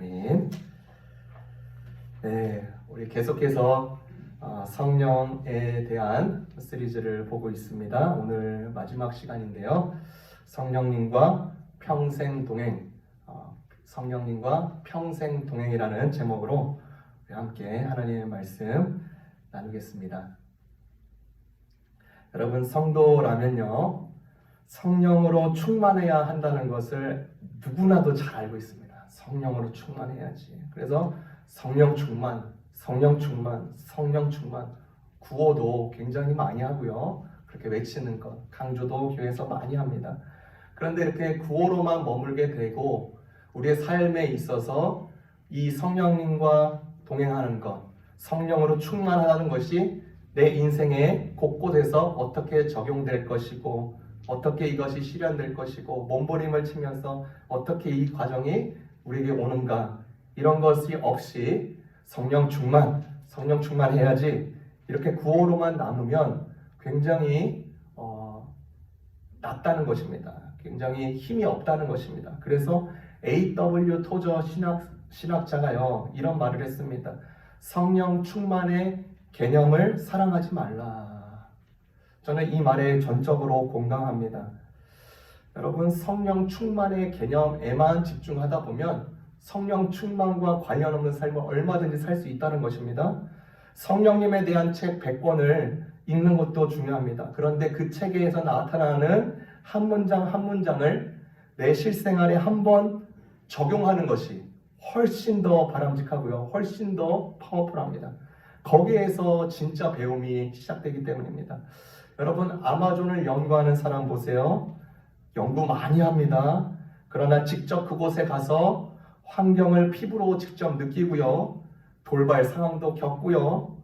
아멘. 네, 우리 계속해서 성령에 대한 시리즈를 보고 있습니다. 오늘 마지막 시간인데요. 성령님과 평생 동행, 성령님과 평생 동행이라는 제목으로 함께 하나님의 말씀 나누겠습니다. 여러분, 성도라면요, 성령으로 충만해야 한다는 것을 누구나도 잘 알고 있습니다. 성령으로 충만해야지. 그래서 성령 충만, 성령 충만, 성령 충만, 구호도 굉장히 많이 하고요. 그렇게 외치는 것, 강조도 교회에서 많이 합니다. 그런데 이렇게 구호로만 머물게 되고 우리의 삶에 있어서 이 성령님과 동행하는 것, 성령으로 충만하는 것이 내 인생의 곳곳에서 어떻게 적용될 것이고 어떻게 이것이 실현될 것이고 몸부림을 치면서 어떻게 이 과정이 우리에게 오는가, 이런 것이 없이 성령 충만해야지 이렇게 구호로만 남으면 굉장히 낮다는 것입니다. 굉장히 힘이 없다는 것입니다. 그래서 A.W. 토저 신학자가요, 이런 말을 했습니다. 성령 충만의 개념을 사랑하지 말라. 저는 이 말에 전적으로 공감합니다. 여러분, 성령 충만의 개념에만 집중하다 보면 성령 충만과 관련 없는 삶을 얼마든지 살 수 있다는 것입니다. 성령님에 대한 책 100권을 읽는 것도 중요합니다. 그런데 그 책에서 나타나는 한 문장 한 문장을 내 실생활에 한번 적용하는 것이 훨씬 더 바람직하고요. 훨씬 더 파워풀합니다. 거기에서 진짜 배움이 시작되기 때문입니다. 여러분, 아마존을 연구하는 사람 보세요. 연구 많이 합니다. 그러나 직접 그곳에 가서 환경을 피부로 직접 느끼고요. 돌발 상황도 겪고요.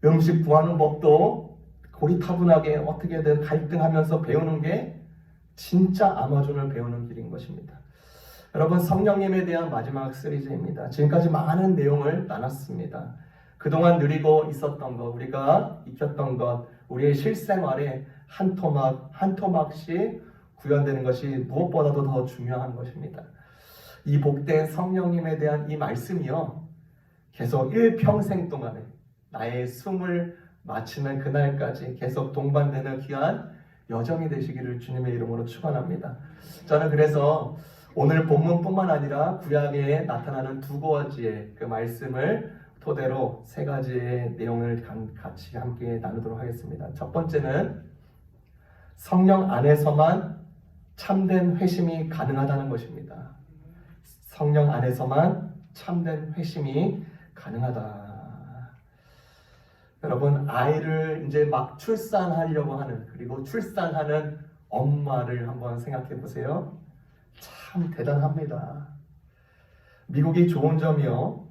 음식 구하는 법도 고리타분하게 어떻게든 갈등하면서 배우는 게 진짜 아마존을 배우는 길인 것입니다. 여러분, 성령님에 대한 마지막 시리즈입니다. 지금까지 많은 내용을 나눴습니다. 그동안 누리고 있었던 것, 우리가 익혔던 것, 우리의 실생활에 한 토막 한 토막씩 구현되는 것이 무엇보다도 더 중요한 것입니다. 이 복된 성령님에 대한 이 말씀이요, 계속 일평생 동안에 나의 숨을 마치는 그날까지 계속 동반되는 귀한 여정이 되시기를 주님의 이름으로 축원합니다. 저는 그래서 오늘 본문뿐만 아니라 구약에 나타나는 두 가지의 그 말씀을 토대로 세 가지의 내용을 같이 함께 나누도록 하겠습니다. 첫 번째는 성령 안에서만 참된 회심이 가능하다는 것입니다. 성령 안에서만 참된 회심이 가능하다. 여러분, 아이를 이제 막 출산하려고 하는, 그리고 출산하는 엄마를 한번 생각해 보세요. 참 대단합니다. 미국이 좋은 점이요,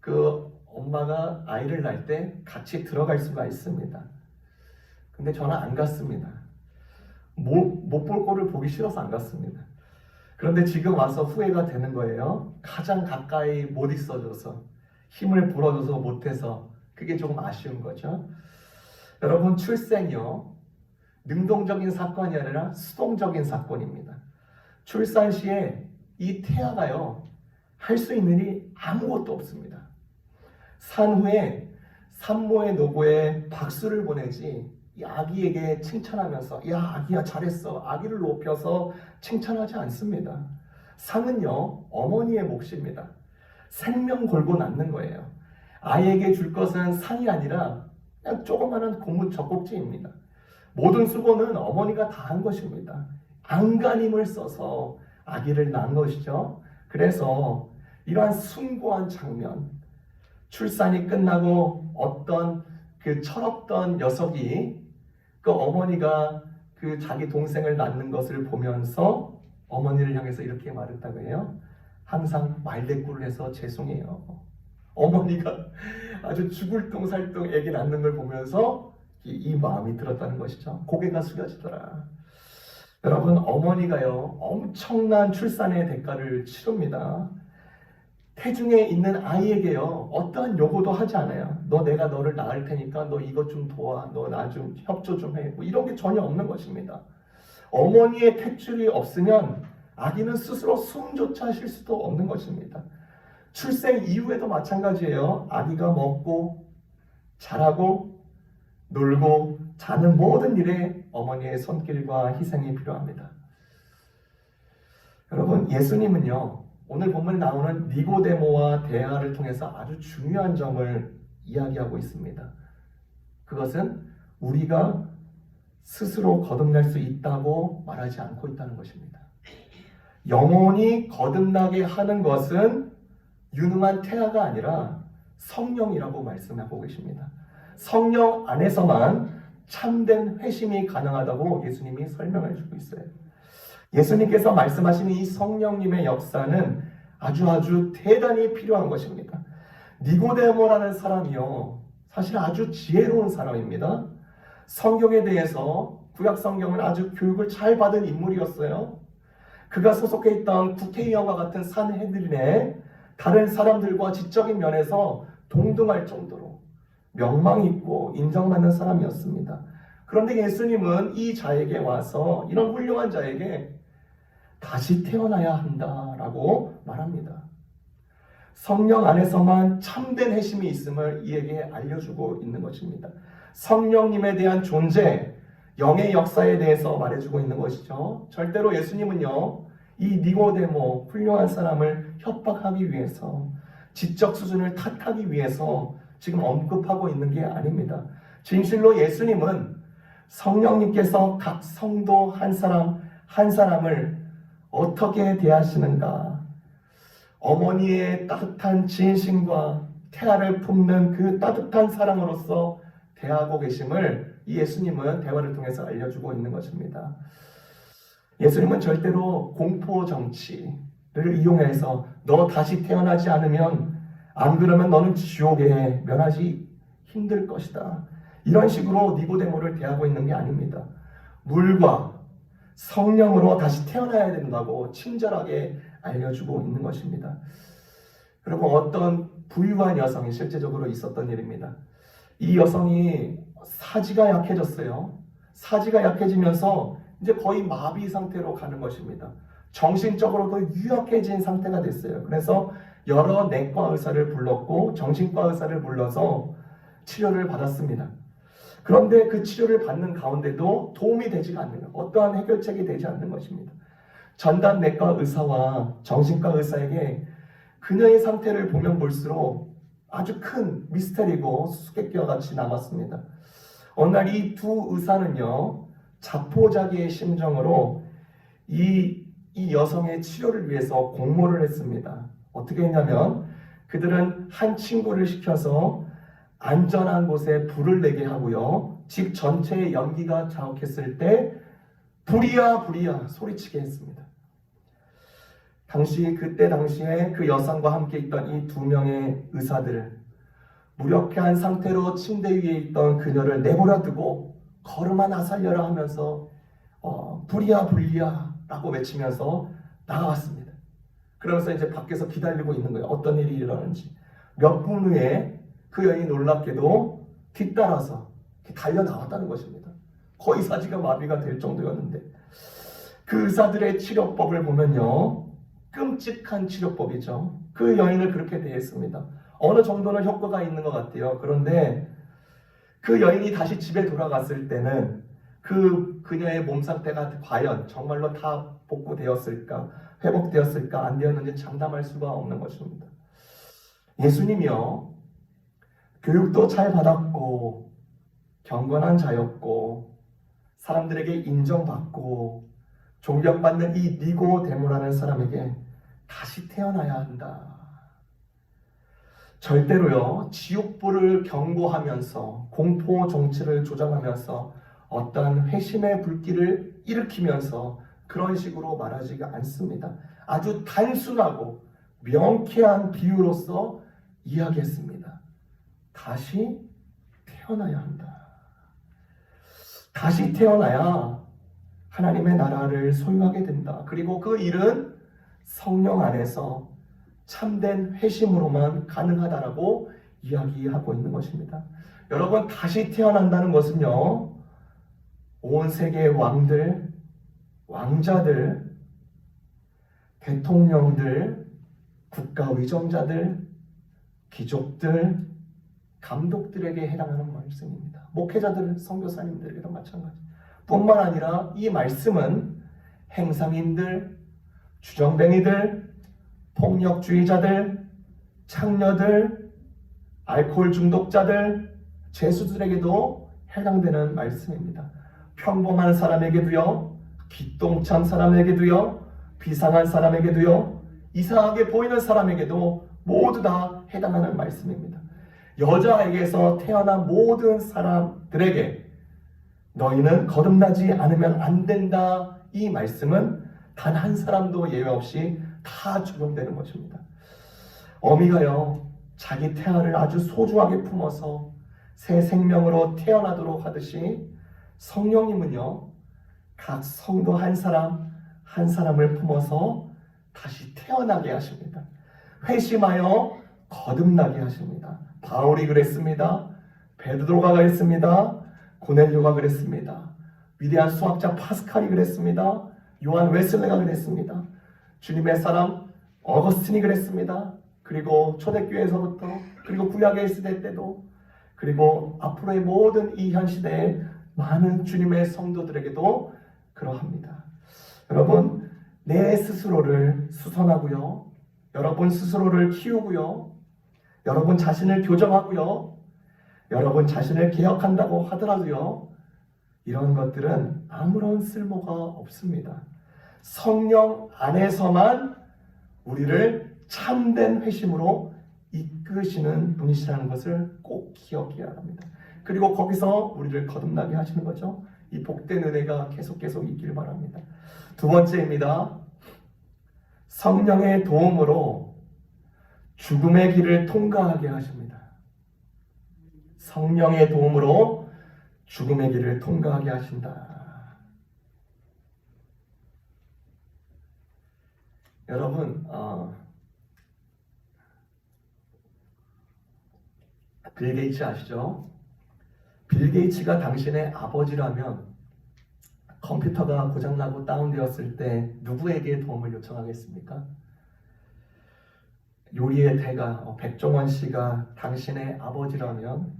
그 엄마가 아이를 낳을 때 같이 들어갈 수가 있습니다. 근데 저는 안 갔습니다. 못 볼 거를 보기 싫어서 안 갔습니다. 그런데 지금 와서 후회가 되는 거예요. 가장 가까이 못 있어줘서, 힘을 불어줘서 못해서, 그게 조금 아쉬운 거죠. 여러분, 출생이요, 능동적인 사건이 아니라 수동적인 사건입니다. 출산 시에 이 태아가요, 할 수 있는 일이 아무것도 없습니다. 산 후에 산모의 노고에 박수를 보내지 이 아기에게 칭찬하면서 야, 아기야 잘했어, 아기를 높여서 칭찬하지 않습니다. 상은요, 어머니의 몫입니다. 생명 걸고 낳는 거예요. 아이에게 줄 것은 상이 아니라 그냥 조그마한 고무 젖꼭지입니다. 모든 수고는 어머니가 다 한 것입니다. 안간힘을 써서 아기를 낳은 것이죠. 그래서 이러한 숭고한 장면, 출산이 끝나고 어떤 그 철없던 녀석이 그 어머니가 그 자기 동생을 낳는 것을 보면서 어머니를 향해서 이렇게 말했다고 해요. 항상 말대꾸를 해서 죄송해요. 어머니가 아주 죽을 똥살똥 애기 낳는 걸 보면서 이 마음이 들었다는 것이죠. 고개가 숙여지더라. 여러분, 어머니가요, 엄청난 출산의 대가를 치릅니다. 태중에 있는 아이에게요, 어떠한 요구도 하지 않아요. 내가 너를 낳을 테니까 너 이것 좀 도와, 너 나 좀 협조 좀 해, 뭐 이런 게 전혀 없는 것입니다. 어머니의 탯줄이 없으면 아기는 스스로 숨조차 쉴 수도 없는 것입니다. 출생 이후에도 마찬가지예요. 아기가 먹고 자라고 놀고 자는 모든 일에 어머니의 손길과 희생이 필요합니다. 여러분, 예수님은요, 오늘 본문에 나오는 니고데모와 대화를 통해서 아주 중요한 점을 이야기하고 있습니다. 그것은 우리가 스스로 거듭날 수 있다고 말하지 않고 있다는 것입니다. 영혼이 거듭나게 하는 것은 유능한 태아가 아니라 성령이라고 말씀하고 계십니다. 성령 안에서만 참된 회심이 가능하다고 예수님이 설명해 주고 있어요. 예수님께서 말씀하시는 이 성령님의 역사는 아주 대단히 필요한 것입니다. 니고데모라는 사람이요, 사실 아주 지혜로운 사람입니다. 성경에 대해서 구약 성경은 아주 교육을 잘 받은 인물이었어요. 그가 소속해 있던 국회의원과 같은 산헤드린에 다른 사람들과 지적인 면에서 동등할 정도로 명망이 있고 인정받는 사람이었습니다. 그런데 예수님은 이 자에게 와서, 이런 훌륭한 자에게 다시 태어나야 한다라고 말합니다. 성령 안에서만 참된 회심이 있음을 이에게 알려주고 있는 것입니다. 성령님에 대한 존재, 영의 역사에 대해서 말해주고 있는 것이죠. 절대로 예수님은요, 이 니고데모 훌륭한 사람을 협박하기 위해서, 지적 수준을 탓하기 위해서 지금 언급하고 있는 게 아닙니다. 진실로 예수님은 성령님께서 각 성도 한 사람 한 사람을 어떻게 대하시는가, 어머니의 따뜻한 지인심과 태아를 품는 그 따뜻한 사랑으로서 대하고 계심을 이 예수님은 대화를 통해서 알려주고 있는 것입니다. 예수님은 절대로 공포 정치를 이용해서 너 다시 태어나지 않으면, 안 그러면 너는 지옥에 면하기 힘들 것이다, 이런 식으로 니고데모를 대하고 있는 게 아닙니다. 물과 성령으로 다시 태어나야 된다고 친절하게 알려주고 있는 것입니다. 그리고 어떤 부유한 여성이 실제적으로 있었던 일입니다. 이 여성이 사지가 약해졌어요. 사지가 약해지면서 이제 거의 마비 상태로 가는 것입니다. 정신적으로도 유약해진 상태가 됐어요. 그래서 여러 내과 의사를 불렀고 정신과 의사를 불러서 치료를 받았습니다. 그런데 그 치료를 받는 가운데도 도움이 되지 않는 것, 어떠한 해결책이 되지 않는 것입니다. 전담 내과 의사와 정신과 의사에게 그녀의 상태를 보면 볼수록 아주 큰 미스터리고 수수께끼와 같이 남았습니다. 어느 날 이 두 의사는요, 자포자기의 심정으로 이 여성의 치료를 위해서 공모를 했습니다. 어떻게 했냐면, 그들은 한 친구를 시켜서 안전한 곳에 불을 내게 하고요, 집 전체에 연기가 자욱했을 때 불이야 불이야 소리치게 했습니다. 그때 당시에 그 여성과 함께 있던 이 두 명의 의사들, 무력한 상태로 침대 위에 있던 그녀를 내버려 두고 걸음아 살려라 하면서 불이야 불이야 라고 외치면서 나가왔습니다. 그러면서 이제 밖에서 기다리고 있는 거예요. 어떤 일이 일어나는지. 몇 분 후에 그 여인이 놀랍게도 뒤따라서 달려 나왔다는 것입니다. 거의 사지가 마비가 될 정도였는데, 그 의사들의 치료법을 보면요, 끔찍한 치료법이죠. 그 여인을 그렇게 대했습니다. 어느 정도는 효과가 있는 것 같아요. 그런데 그 여인이 다시 집에 돌아갔을 때는 그녀의 몸 상태가 과연 정말로 다 복구되었을까, 회복되었을까, 안 되었는지 장담할 수가 없는 것입니다. 예수님이요, 교육도 잘 받았고 경건한 자였고 사람들에게 인정받고 존경받는 이 니고데모라는 사람에게 다시 태어나야 한다, 절대로요, 지옥불을 경고하면서 공포 정치를 조장하면서 어떠한 회심의 불길을 일으키면서 그런 식으로 말하지가 않습니다. 아주 단순하고 명쾌한 비유로서 이야기했습니다. 다시 태어나야 한다. 다시 태어나야 하나님의 나라를 소유하게 된다. 그리고 그 일은 성령 안에서 참된 회심으로만 가능하다라고 이야기하고 있는 것입니다. 여러분, 다시 태어난다는 것은요, 온 세계의 왕들, 왕자들, 대통령들, 국가 위정자들, 귀족들, 감독들에게 해당하는 말씀입니다. 목회자들, 선교사님들에게도 마찬가지. 뿐만 아니라 이 말씀은 행상인들, 주정뱅이들, 폭력주의자들, 창녀들, 알코올 중독자들, 죄수들에게도 해당되는 말씀입니다. 평범한 사람에게도요, 기똥찬 사람에게도요, 비상한 사람에게도요, 이상하게 보이는 사람에게도 모두 다 해당하는 말씀입니다. 여자에게서 태어난 모든 사람들에게 너희는 거듭나지 않으면 안 된다. 이 말씀은 단 한 사람도 예외 없이 다 적용되는 것입니다. 어미가요, 자기 태아를 아주 소중하게 품어서 새 생명으로 태어나도록 하듯이 성령님은요, 각 성도 한 사람 한 사람을 품어서 다시 태어나게 하십니다. 회심하여 거듭나게 하십니다. 바울이 그랬습니다. 베드로가 그랬습니다. 고넬료가 그랬습니다. 위대한 수학자 파스칼이 그랬습니다. 요한 웨슬레가 그랬습니다. 주님의 사람 어거스틴이 그랬습니다. 그리고 초대교회에서부터, 그리고 구약의 시대 때도, 그리고 앞으로의 모든 이 현 시대의 많은 주님의 성도들에게도 그러합니다. 여러분, 내 스스로를 수선하고요, 여러분 스스로를 키우고요, 여러분 자신을 교정하고요, 여러분 자신을 개혁한다고 하더라도요, 이런 것들은 아무런 쓸모가 없습니다. 성령 안에서만 우리를 참된 회심으로 이끄시는 분이시라는 것을 꼭 기억해야 합니다. 그리고 거기서 우리를 거듭나게 하시는 거죠. 이 복된 은혜가 계속 있길 바랍니다. 두 번째입니다. 성령의 도움으로 죽음의 길을 통과하게 하십니다. 성령의 도움으로 죽음의 길을 통과하게 하신다. 여러분, 빌 게이츠 아시죠? 빌 게이츠가 당신의 아버지라면 컴퓨터가 고장나고 다운되었을 때 누구에게 도움을 요청하겠습니까? 요리의 대가 백종원 씨가 당신의 아버지라면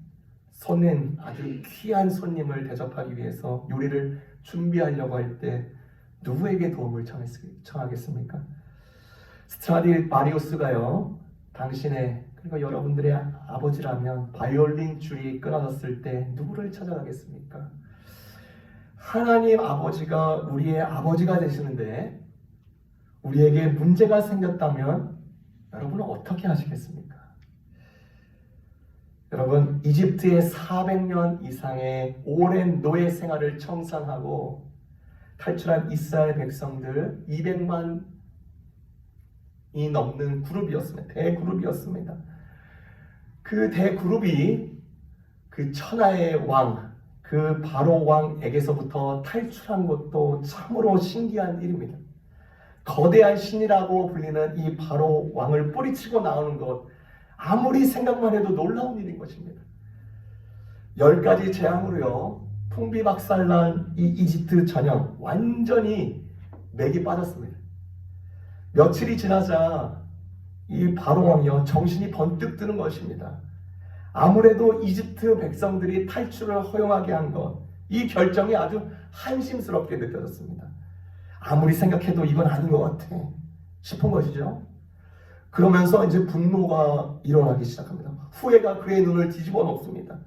손님, 아주 귀한 손님을 대접하기 위해서 요리를 준비하려고 할 때 누구에게 도움을 청하겠습니까? 스트라디바리우스가요, 당신의, 그리고 여러분들의 아버지라면 바이올린 줄이 끊어졌을 때 누구를 찾아가겠습니까? 하나님 아버지가 우리의 아버지가 되시는데 우리에게 문제가 생겼다면 여러분은 어떻게 하시겠습니까? 여러분, 이집트의 400년 이상의 오랜 노예 생활을 청산하고 탈출한 이스라엘 백성들 200만이 넘는 그룹이었습니다. 대그룹이었습니다. 그 대그룹이 그 천하의 왕, 그 바로 왕에게서부터 탈출한 것도 참으로 신기한 일입니다. 거대한 신이라고 불리는 이 바로 왕을 뿌리치고 나오는 것, 아무리 생각만 해도 놀라운 일인 것입니다. 10가지 재앙으로요, 풍비박살난 이 이집트 전역 완전히 맥이 빠졌습니다. 며칠이 지나자 이 바로 왕이요, 정신이 번뜩 드는 것입니다. 아무래도 이집트 백성들이 탈출을 허용하게 한 것, 이 결정이 아주 한심스럽게 느껴졌습니다. 아무리 생각해도 이건 아닌 것 같아 싶은 것이죠. 그러면서 이제 분노가 일어나기 시작합니다. 후회가 그의 눈을 뒤집어 놓습니다.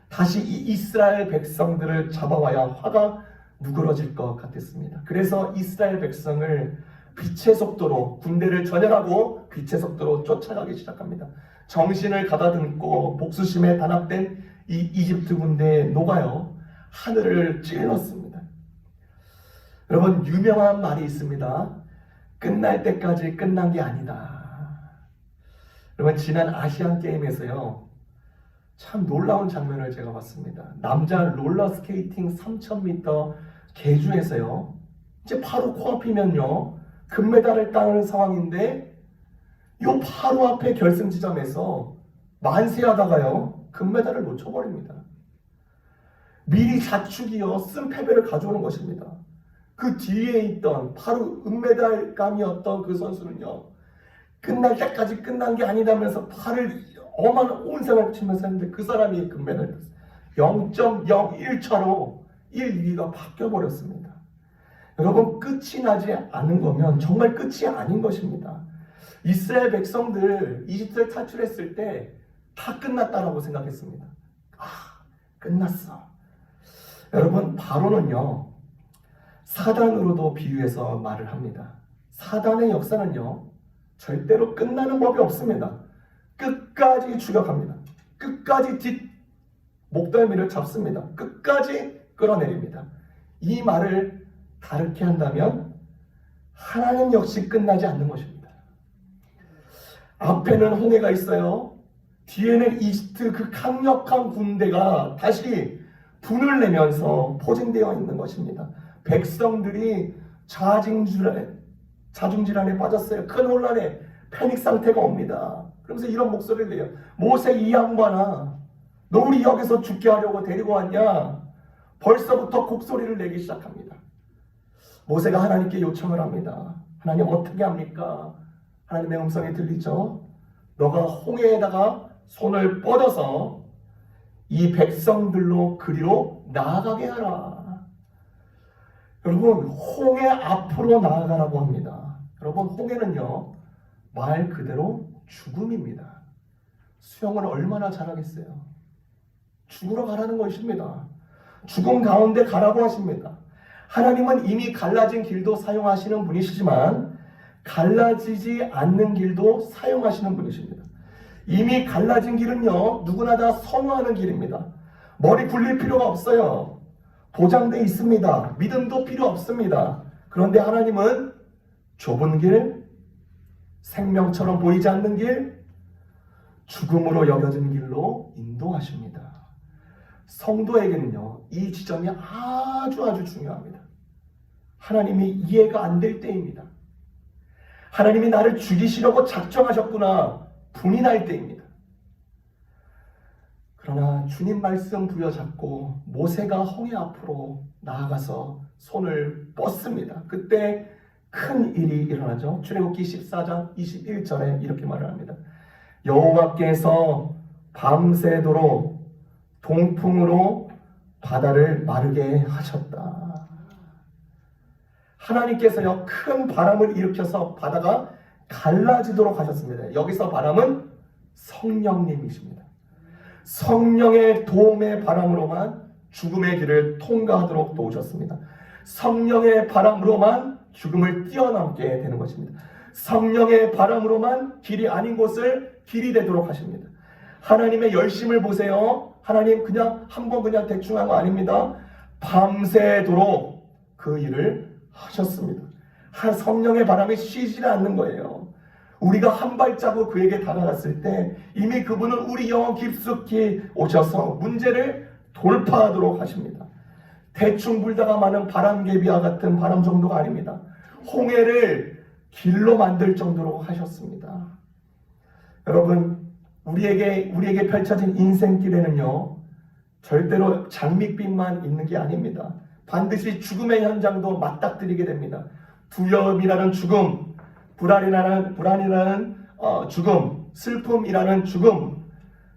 다시 이 이스라엘 백성들을 잡아와야 화가 누그러질 것 같았습니다. 그래서 이스라엘 백성을 빛의 속도로, 군대를 전열하고 빛의 속도로 쫓아가기 시작합니다. 정신을 가다듬고 복수심에 단합된 이 이집트 군대에 녹아요, 하늘을 찔렀습니다. 여러분, 유명한 말이 있습니다. 끝날 때까지 끝난 게 아니다. 여러분, 지난 아시안 게임에서요, 참 놀라운 장면을 제가 봤습니다. 남자 롤러스케이팅 3000m 계주에서요, 이제 바로 코앞이면요 금메달을 따는 상황인데, 요 바로 앞에 결승 지점에서 만세하다가요 금메달을 놓쳐버립니다. 미리 자축이요 쓴 패배를 가져오는 것입니다. 그 뒤에 있던 바로 은메달감이었던 그 선수는요, 끝날 때까지 끝난 게 아니다면서 팔을 온 생을 치면서 했는데 그 사람이 금메달을 땄어요. 0.01차로 1, 2위가 바뀌어버렸습니다. 여러분, 끝이 나지 않은 거면 정말 끝이 아닌 것입니다. 이스라엘 백성들 이집트를 탈출했을 때 다 끝났다라고 생각했습니다. 끝났어. 여러분, 바로는요, 사단으로도 비유해서 말을 합니다. 사단의 역사는요, 절대로 끝나는 법이 없습니다. 끝까지 추격합니다. 끝까지 목덜미를 잡습니다. 끝까지 끌어내립니다. 이 말을 다르게 한다면 하나님 역시 끝나지 않는 것입니다. 앞에는 홍해가 있어요. 뒤에는 이집트 그 강력한 군대가 다시 분을 내면서 포진되어 있는 것입니다. 백성들이 자중질환에 빠졌어요. 큰 혼란에 패닉 상태가 옵니다. 그러면서 이런 목소리를 내요. 모세, 이 양반아, 너 우리 여기서 죽게 하려고 데리고 왔냐? 벌써부터 곡소리를 내기 시작합니다. 모세가 하나님께 요청을 합니다. 하나님, 어떻게 합니까? 하나님의 음성이 들리죠? 너가 홍해에다가 손을 뻗어서 이 백성들로 그리로 나아가게 하라. 여러분, 홍해 앞으로 나아가라고 합니다. 여러분, 홍해는요, 말 그대로 죽음입니다. 수영을 얼마나 잘하겠어요? 죽으러 가라는 것입니다. 죽음 가운데 가라고 하십니다. 하나님은 이미 갈라진 길도 사용하시는 분이시지만 갈라지지 않는 길도 사용하시는 분이십니다. 이미 갈라진 길은요, 누구나 다 선호하는 길입니다. 머리 굴릴 필요가 없어요. 보장되어 있습니다. 믿음도 필요 없습니다. 그런데 하나님은 좁은 길, 생명처럼 보이지 않는 길, 죽음으로 여겨진 길로 인도하십니다. 성도에게는요, 이 지점이 아주 중요합니다. 하나님이 이해가 안 될 때입니다. 하나님이 나를 죽이시려고 작정하셨구나, 분이 날 때입니다. 그러나 주님 말씀 부여잡고 모세가 홍해 앞으로 나아가서 손을 뻗습니다. 그때 큰 일이 일어나죠. 출애굽기 14장 21절에 이렇게 말을 합니다. 여호와께서 밤새도록 동풍으로 바다를 마르게 하셨다. 하나님께서요, 큰 바람을 일으켜서 바다가 갈라지도록 하셨습니다. 여기서 바람은 성령님이십니다. 성령의 도움의 바람으로만 죽음의 길을 통과하도록 도우셨습니다. 성령의 바람으로만 죽음을 뛰어넘게 되는 것입니다. 성령의 바람으로만 길이 아닌 곳을 길이 되도록 하십니다. 하나님의 열심을 보세요. 하나님 그냥 한번 그냥 대충 한 거 아닙니다. 밤새도록 그 일을 하셨습니다. 성령의 바람이 쉬지 않는 거예요. 우리가 한 발자국 그에게 다가갔을 때 이미 그분은 우리 영혼 깊숙이 오셔서 문제를 돌파하도록 하십니다. 대충 불다가 마는 바람개비와 같은 바람 정도가 아닙니다. 홍해를 길로 만들 정도로 하셨습니다. 여러분, 우리에게 펼쳐진 인생길에는요, 절대로 장밋빛만 있는 게 아닙니다. 반드시 죽음의 현장도 맞닥뜨리게 됩니다. 두려움이라는 죽음, 불안이라는 죽음, 슬픔이라는 죽음,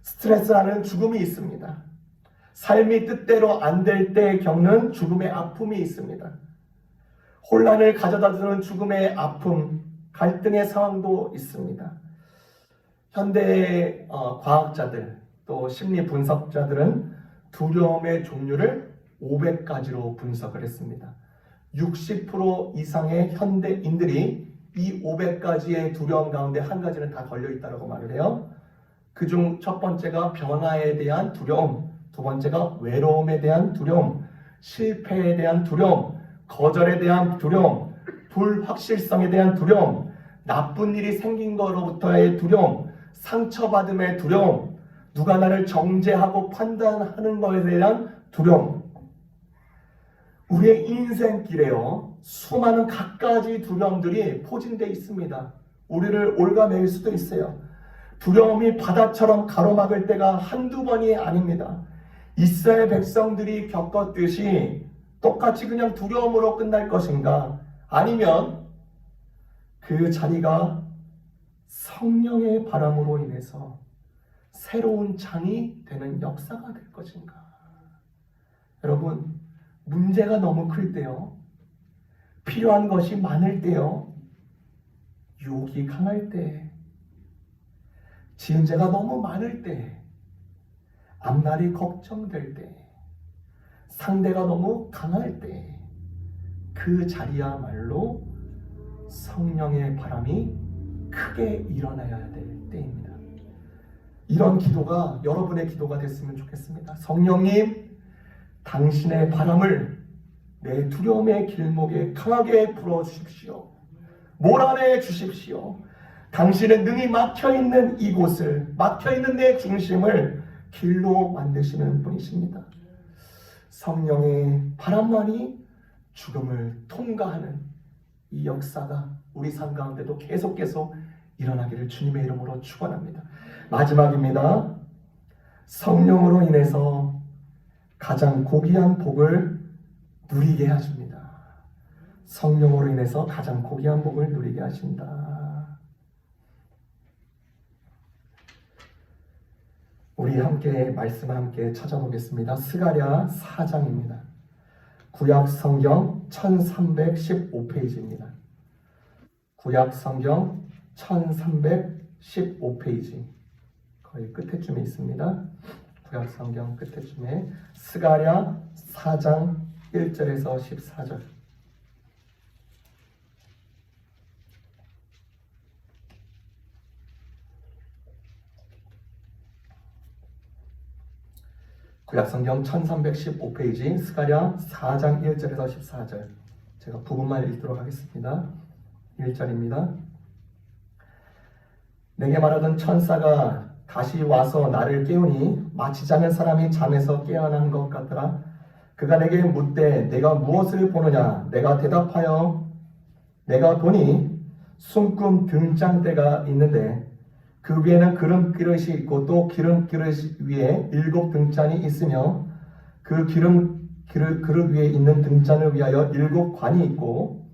스트레스라는 죽음이 있습니다. 삶이 뜻대로 안 될 때 겪는 죽음의 아픔이 있습니다. 혼란을 가져다주는 죽음의 아픔, 갈등의 상황도 있습니다. 현대 과학자들 또 심리 분석자들은 두려움의 종류를 500가지로 분석을 했습니다. 60% 이상의 현대인들이 이 500가지의 두려움 가운데 한 가지는 다 걸려있다고 말을 해요. 그중 첫 번째가 변화에 대한 두려움, 두 번째가 외로움에 대한 두려움, 실패에 대한 두려움, 거절에 대한 두려움, 불확실성에 대한 두려움, 나쁜 일이 생긴 거로부터의 두려움, 상처받음의 두려움, 누가 나를 정죄하고 판단하는 것에 대한 두려움. 우리의 인생길에요, 수많은 갖가지 두려움들이 포진되어 있습니다. 우리를 올가맬 수도 있어요. 두려움이 바다처럼 가로막을 때가 한두 번이 아닙니다. 이스라엘 백성들이 겪었듯이 똑같이 그냥 두려움으로 끝날 것인가, 아니면 그 자리가 성령의 바람으로 인해서 새로운 장이 되는 역사가 될 것인가? 여러분, 문제가 너무 클 때요, 필요한 것이 많을 때요, 유혹이 강할 때, 지은 죄가 너무 많을 때, 앞날이 걱정될 때, 상대가 너무 강할 때, 그 자리야말로 성령의 바람이 크게 일어나야 될 때입니다. 이런 기도가 여러분의 기도가 됐으면 좋겠습니다. 성령님, 당신의 바람을 내 두려움의 길목에 강하게 불어주십시오. 몰아내 주십시오. 당신은 능히 막혀있는 이곳을, 막혀있는 내 중심을 길로 만드시는 분이십니다. 성령의 바람만이 죽음을 통과하는 이 역사가 우리 삶 가운데도 계속 일어나기를 주님의 이름으로 축원합니다. 마지막입니다. 성령으로 인해서 가장 고귀한 복을 누리게 하십니다. 성령으로 인해서 가장 고귀한 복을 누리게 하신다. 우리 함께 말씀을 함께 찾아보겠습니다. 스가랴 4장입니다. 구약 성경 1315페이지입니다. 구약 성경 1315페이지 거의 끝에쯤에 있습니다. 구약 성경 끝에쯤에 스가랴 4장 1절에서 14절. 구약 성경 1315페이지 스가랴 4장 1절에서 14절. 제가 부분만 읽도록 하겠습니다. 1절입니다. 내게 말하던 천사가 다시 와서 나를 깨우니 마치 자는 사람이 잠에서 깨어난 것 같더라. 그가 내게 묻되 내가 무엇을 보느냐? 내가 대답하여 내가 보니 숨금 등잔대가 있는데 그 위에는 기름 그릇이 있고 또 기름 그릇 위에 7 등잔이 있으며 그 기름 그릇 위에 있는 등잔을 위하여 7 관이 있고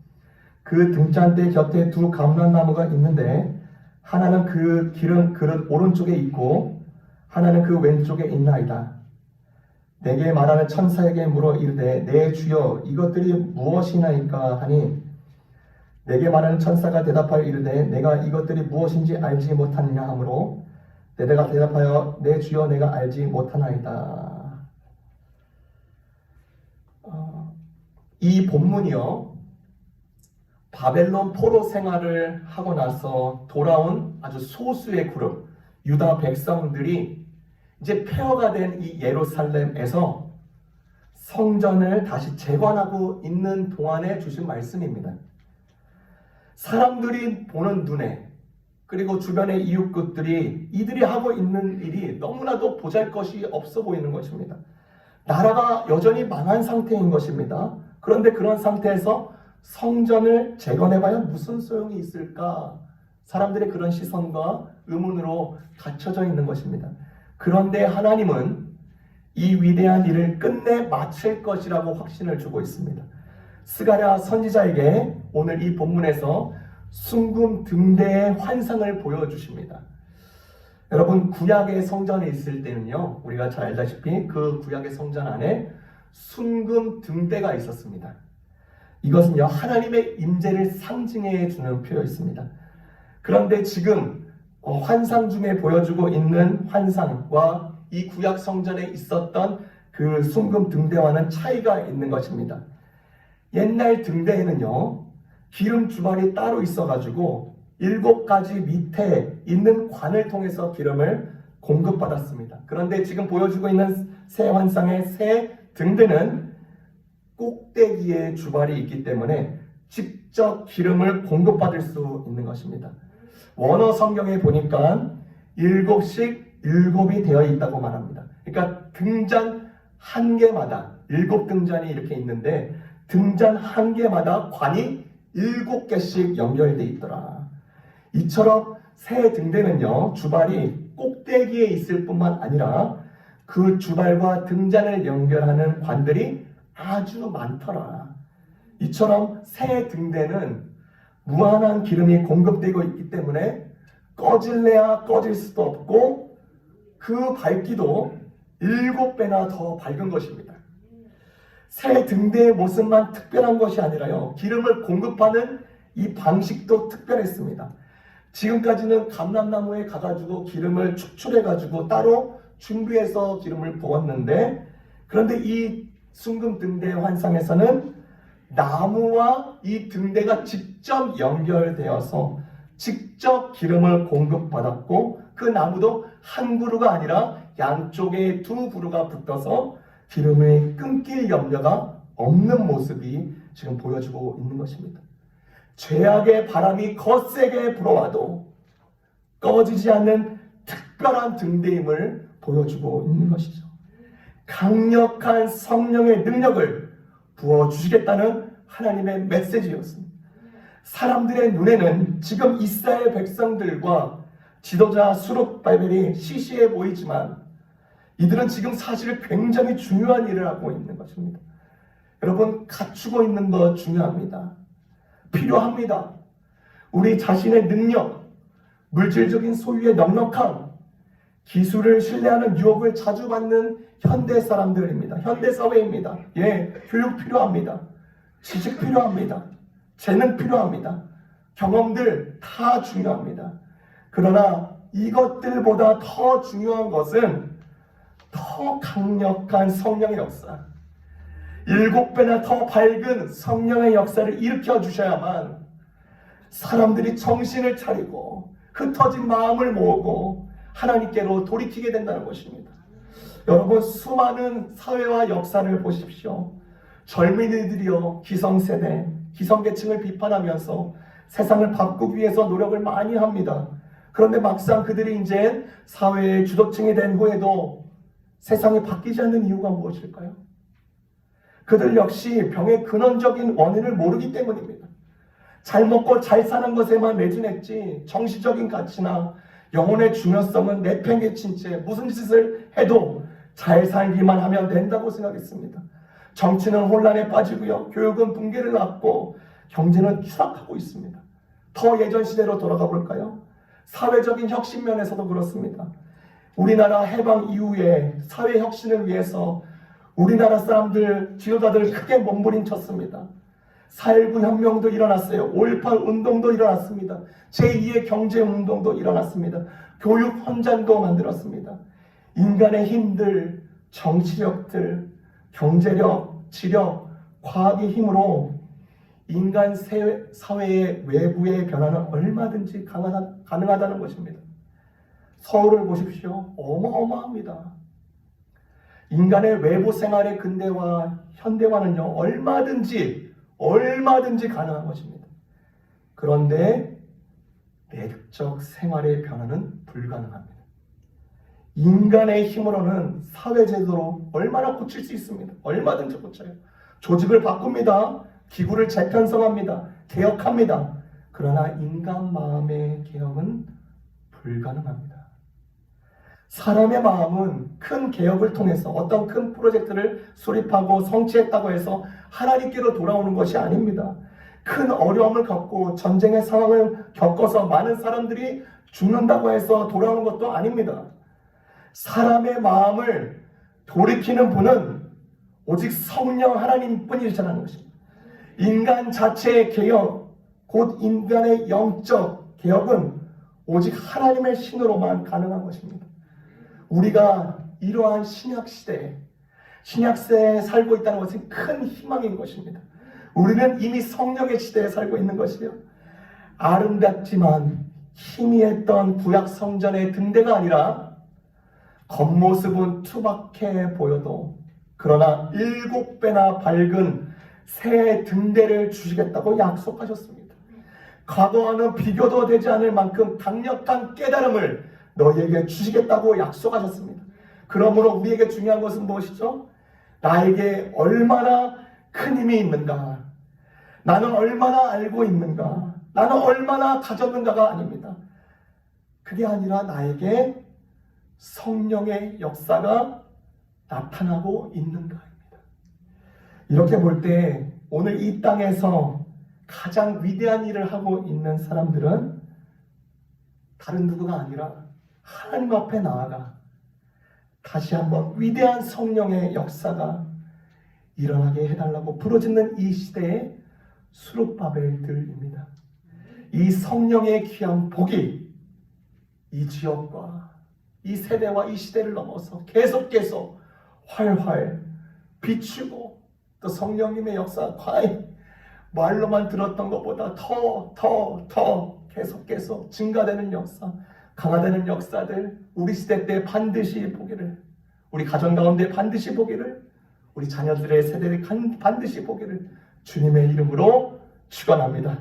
그 등잔대 곁에 2 감람나무가 있는데 하나는 그 기름 그릇 오른쪽에 있고 하나는 그 왼쪽에 있나이다. 내게 말하는 천사에게 물어 이르되 내 주여 이것들이 무엇이나이까 하니 내게 말하는 천사가 대답하여 이르되 내가 이것들이 무엇인지 알지 못하느냐 하므로 내가 대답하여 내 주여 내가 알지 못하나이다. 이 본문이요, 바벨론 포로 생활을 하고 나서 돌아온 아주 소수의 그룹 유다 백성들이 이제 폐허가 된 이 예루살렘에서 성전을 다시 재건하고 있는 동안에 주신 말씀입니다. 사람들이 보는 눈에 그리고 주변의 이웃들이 이들이 하고 있는 일이 너무나도 보잘것이 없어 보이는 것입니다. 나라가 여전히 망한 상태인 것입니다. 그런데 그런 상태에서 성전을 재건해봐야 무슨 소용이 있을까? 사람들의 그런 시선과 의문으로 갇혀져 있는 것입니다. 그런데 하나님은 이 위대한 일을 끝내 마칠 것이라고 확신을 주고 있습니다. 스가랴 선지자에게 오늘 이 본문에서 순금 등대의 환상을 보여주십니다. 여러분, 구약의 성전에 있을 때는요, 우리가 잘 알다시피 그 구약의 성전 안에 순금 등대가 있었습니다. 이것은요, 하나님의 임재를 상징해 주는 표현입니다. 그런데 지금 환상 중에 보여주고 있는 환상과 이 구약 성전에 있었던 그 순금 등대와는 차이가 있는 것입니다. 옛날 등대에는요, 기름 주발이 따로 있어가지고 7가지 밑에 있는 관을 통해서 기름을 공급받았습니다. 그런데 지금 보여주고 있는 새 환상의 새 등대는 꼭대기에 주발이 있기 때문에 직접 기름을 공급받을 수 있는 것입니다. 원어 성경에 보니까 7씩 7이 되어 있다고 말합니다. 그러니까 등잔 한 개마다 7 등잔이 이렇게 있는데 등잔 한 개마다 관이 7개씩 연결되어 있더라. 이처럼 새 등대는요, 주발이 꼭대기에 있을 뿐만 아니라 그 주발과 등잔을 연결하는 관들이 아주 많더라. 이처럼 새 등대는 무한한 기름이 공급되고 있기 때문에 꺼질래야 꺼질 수도 없고 그 밝기도 7배나 더 밝은 것입니다. 새 등대의 모습만 특별한 것이 아니라요, 기름을 공급하는 이 방식도 특별했습니다. 지금까지는 감람나무에 가가지고 기름을 축출해가지고 따로 준비해서 기름을 부었는데, 그런데 이 순금 등대의 환상에서는 나무와 이 등대가 직접 연결되어서 직접 기름을 공급받았고, 그 나무도 한 그루가 아니라 양쪽에 2그루가 붙어서 기름이 끊길 염려가 없는 모습이 지금 보여주고 있는 것입니다. 죄악의 바람이 거세게 불어와도 꺼지지 않는 특별한 등대임을 보여주고 있는 것이죠. 강력한 성령의 능력을 부어주시겠다는 하나님의 메시지였습니다. 사람들의 눈에는 지금 이스라엘 백성들과 지도자 수룹바벨이 시시해 보이지만 이들은 지금 사실 굉장히 중요한 일을 하고 있는 것입니다. 여러분, 갖추고 있는 것 중요합니다. 필요합니다. 우리 자신의 능력, 물질적인 소유의 넉넉함, 기술을 신뢰하는 유혹을 자주 받는 현대 사람들입니다. 현대 사회입니다. 교육 필요합니다. 지식 필요합니다. 재능 필요합니다. 경험들 다 중요합니다. 그러나 이것들보다 더 중요한 것은 더 강력한 성령의 역사, 7배나 더 밝은 성령의 역사를 일으켜 주셔야만 사람들이 정신을 차리고 흩어진 마음을 모으고 하나님께로 돌이키게 된다는 것입니다. 여러분, 수많은 사회와 역사를 보십시오. 젊은이들이요, 기성세대, 기성계층을 비판하면서 세상을 바꾸기 위해서 노력을 많이 합니다. 그런데 막상 그들이 이제 사회의 주도층이 된 후에도 세상이 바뀌지 않는 이유가 무엇일까요? 그들 역시 병의 근원적인 원인을 모르기 때문입니다. 잘 먹고 잘 사는 것에만 매진했지 정신적인 가치나 영혼의 중요성은 내팽개친 채 무슨 짓을 해도 잘 살기만 하면 된다고 생각했습니다. 정치는 혼란에 빠지고요, 교육은 붕괴를 낳고 경제는 추락하고 있습니다. 더 예전 시대로 돌아가 볼까요? 사회적인 혁신 면에서도 그렇습니다. 우리나라 해방 이후에 사회 혁신을 위해서 우리나라 사람들, 지도자들 크게 몸부림쳤습니다. 4.19 혁명도 일어났어요. 5.18 운동도 일어났습니다. 제2의 경제운동도 일어났습니다. 교육 헌장도 만들었습니다. 인간의 힘들, 정치력들, 경제력, 지력, 과학의 힘으로 인간 사회의 외부의 변화는 얼마든지 가능하다는 것입니다. 서울을 보십시오. 어마어마합니다. 인간의 외부 생활의 근대화, 현대화는요, 얼마든지 가능한 것입니다. 그런데 내적 생활의 변화는 불가능합니다. 인간의 힘으로는 사회제도로 얼마나 고칠 수 있습니다. 얼마든지 고쳐요. 조직을 바꿉니다. 기구를 재편성합니다. 개혁합니다. 그러나 인간 마음의 개혁은 불가능합니다. 사람의 마음은 큰 개혁을 통해서 어떤 큰 프로젝트를 수립하고 성취했다고 해서 하나님께로 돌아오는 것이 아닙니다. 큰 어려움을 겪고 전쟁의 상황을 겪어서 많은 사람들이 죽는다고 해서 돌아오는 것도 아닙니다. 사람의 마음을 돌이키는 분은 오직 성령 하나님뿐이시라는 것입니다. 인간 자체의 개혁, 곧 인간의 영적 개혁은 오직 하나님의 신으로만 가능한 것입니다. 우리가 이러한 신약시대에 살고 있다는 것은 큰 희망인 것입니다. 우리는 이미 성령의 시대에 살고 있는 것이요, 아름답지만 희미했던 구약 성전의 등대가 아니라 겉모습은 투박해 보여도 그러나 7배나 밝은 새 등대를 주시겠다고 약속하셨습니다. 과거와는 비교도 되지 않을 만큼 강력한 깨달음을 너희에게 주시겠다고 약속하셨습니다. 그러므로 우리에게 중요한 것은 무엇이죠? 나에게 얼마나 큰 힘이 있는가, 나는 얼마나 알고 있는가, 나는 얼마나 가졌는가가 아닙니다. 그게 아니라 나에게 성령의 역사가 나타나고 있는가입니다. 이렇게 볼 때 오늘 이 땅에서 가장 위대한 일을 하고 있는 사람들은 다른 누구가 아니라 하나님 앞에 나아가 다시 한번 위대한 성령의 역사가 일어나게 해달라고 부르짖는 이 시대의 수룹바벨들입니다. 이 성령의 귀한 복이 이 지역과 이 세대와 이 시대를 넘어서 계속 활활 비추고, 또 성령님의 역사 과연 말로만 들었던 것보다 더 계속 증가되는 역사, 강화되는 역사들 우리 시대 때 반드시 보기를, 우리 가정 가운데 반드시 보기를, 우리 자녀들의 세대에 반드시 보기를 주님의 이름으로 축원합니다.